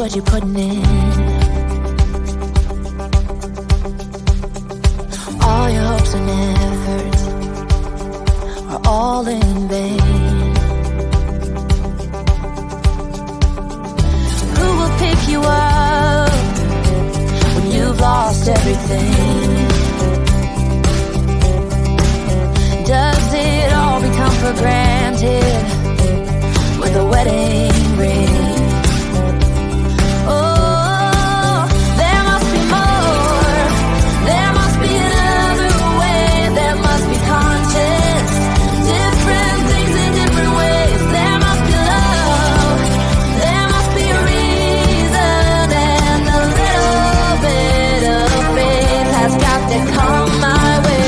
what you're putting in. All your hopes and efforts are all in vain. Who will pick you up when you've lost everything? Does it all become for granted with a wedding ring? Oh, there must be more. There must be another way. There must be conscience. Different things in different ways. There must be love. There must be a reason. And a little bit of faith has got to come my way.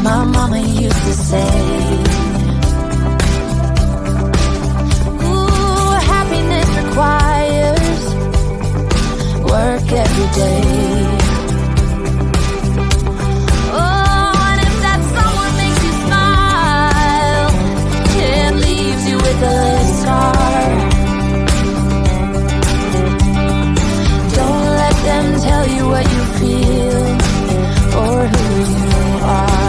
My mama used to say, ooh, happiness requires work every day. Oh, and if that someone makes you smile and leaves you with a scar, don't let them tell you what you feel or who you are.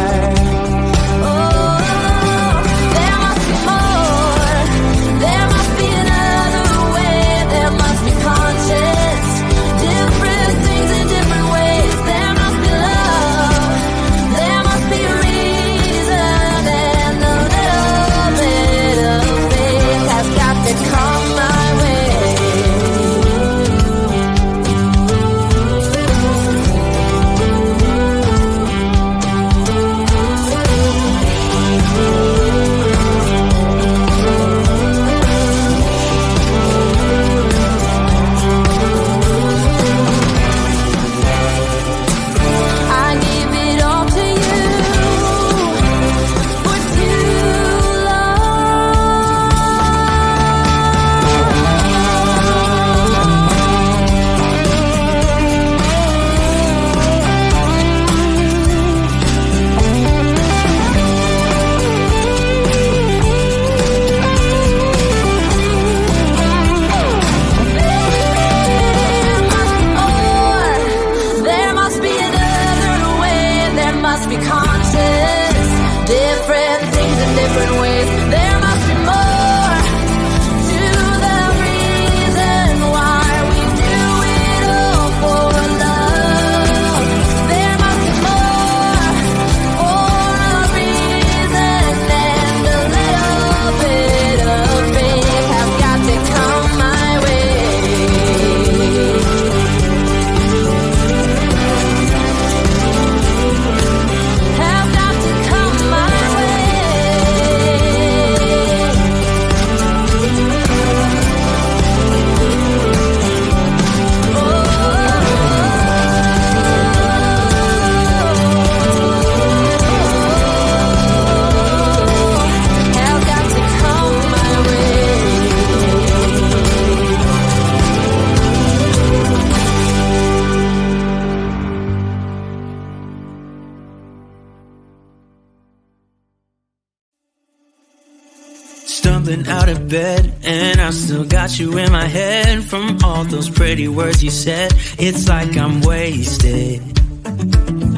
Out of bed, and I still got you in my head. From all those pretty words you said, it's like I'm wasted.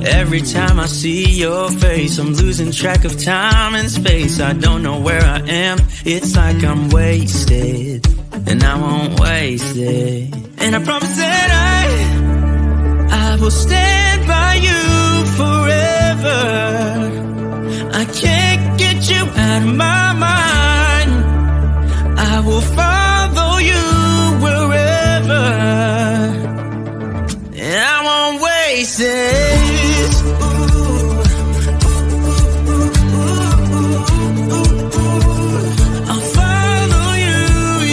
Every time I see your face, I'm losing track of time and space. I don't know where I am, it's like I'm wasted, and I won't waste it. And I promise that I will stand by you forever. I can't get you out of my mind. I will follow you wherever, and I won't waste it. I'll follow you,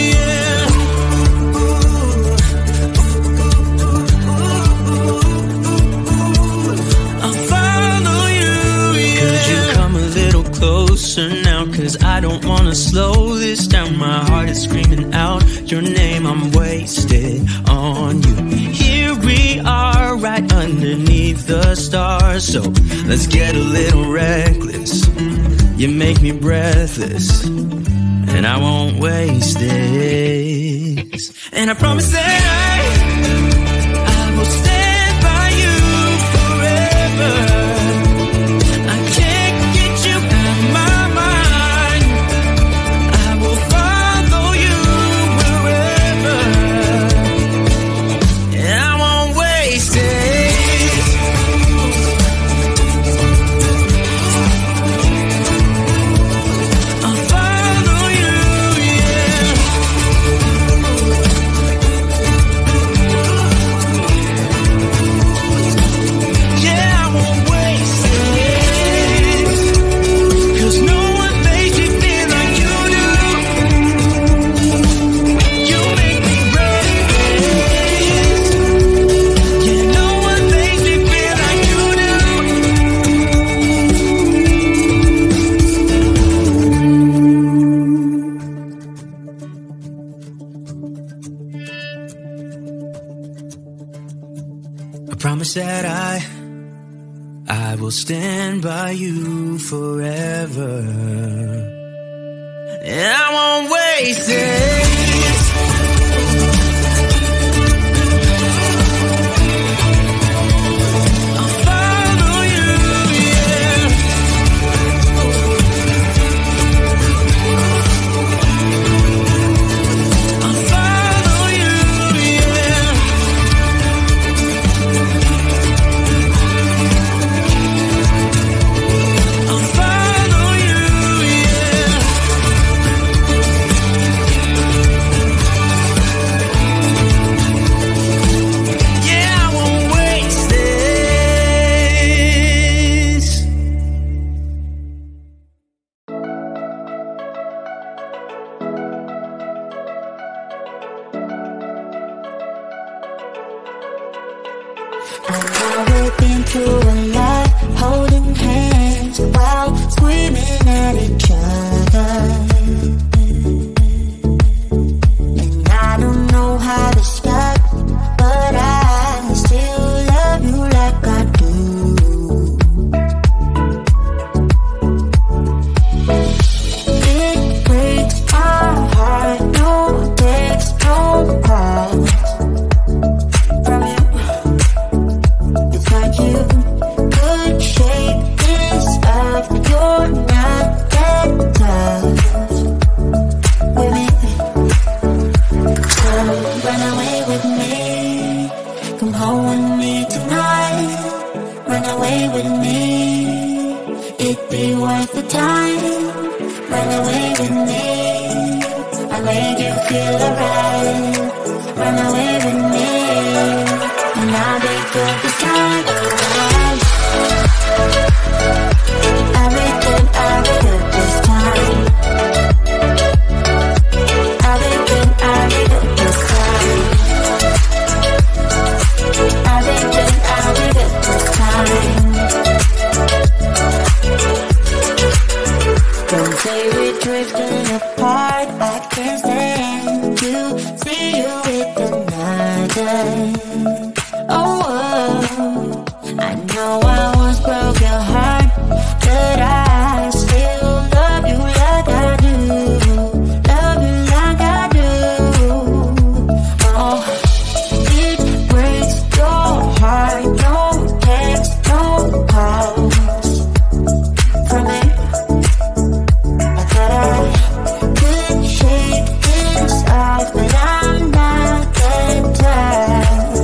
yeah. I'll follow you, yeah. Could you come a little closer now? 'Cause I don't wanna slow this down. My heart is screaming out your name. I'm wasted on you. Here we are right underneath the stars. So let's get a little reckless. You make me breathless, and I won't waste this. And I promise that I will stand by you forever. I can't get you out of my mind. I will follow you wherever, and I won't waste it. I'll follow you, yeah. Yeah, I won't waste it. 'Cause no one makes me feel like you do. You make me breathless. Yeah, no one makes me feel like you do. I promise that I will stand by you forever, and I won't waste it. I'll follow you, yeah. I'll follow you, yeah. I'll follow you, yeah. Yeah, I won't waste this. Now we've been through a lot, holding hands while screaming at each other. And I don't know how to stop, but I still love you like I do. It breaks my heart, no text, no call from you. It's like you could shake this off, but you're not that tough with me. So run away with me, come home with me tonight. Run away with me, it'd be worth the time. Run away with me, I'll make you feel alright. Run away with me, and I'll be good this time around. I'll be good this time. I'll be good this time. I'll be good this time. Don't say we're drifting apart, I can't stand to see you with another. Oh, I know I once broke your heart, but I still love you like I do. Love you like I do. Oh, it breaks your heart, no text, no calls from me. I thought I could shake this off, but I'm not that tough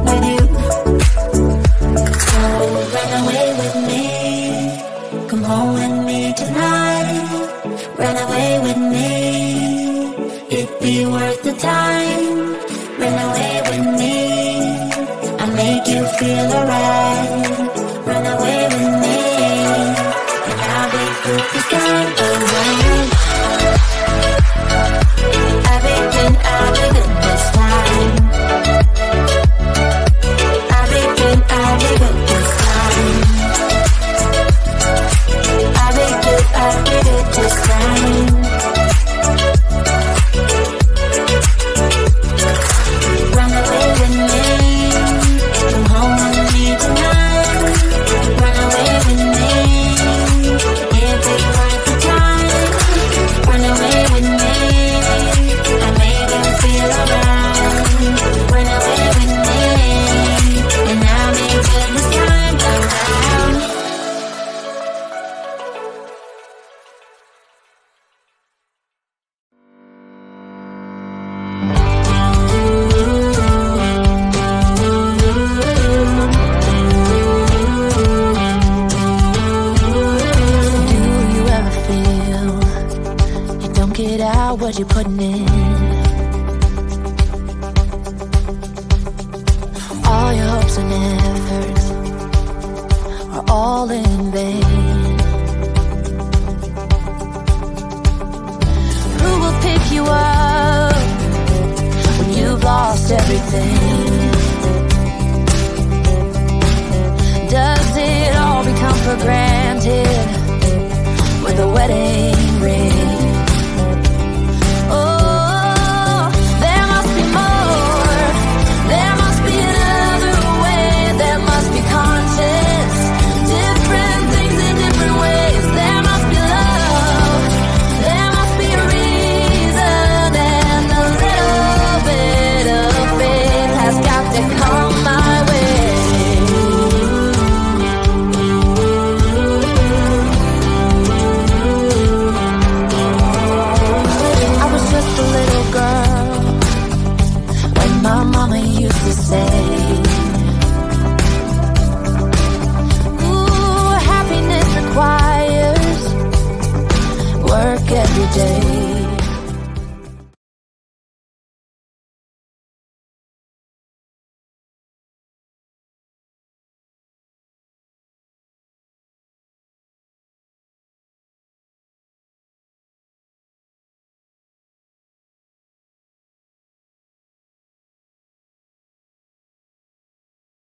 with you. So run away with me, come home with me tonight. Run away with me, it'd be worth the time. Run away with me, I'll make you feel alright. Run away with me, and I'll be good this time around. I'll be good this time. I'll be good this time. I'll be good this time. Run away with me, come home it out what you're putting in. All your hopes and efforts are all in vain. Who will pick you up when you've lost everything? Does it all become for granted with a wedding?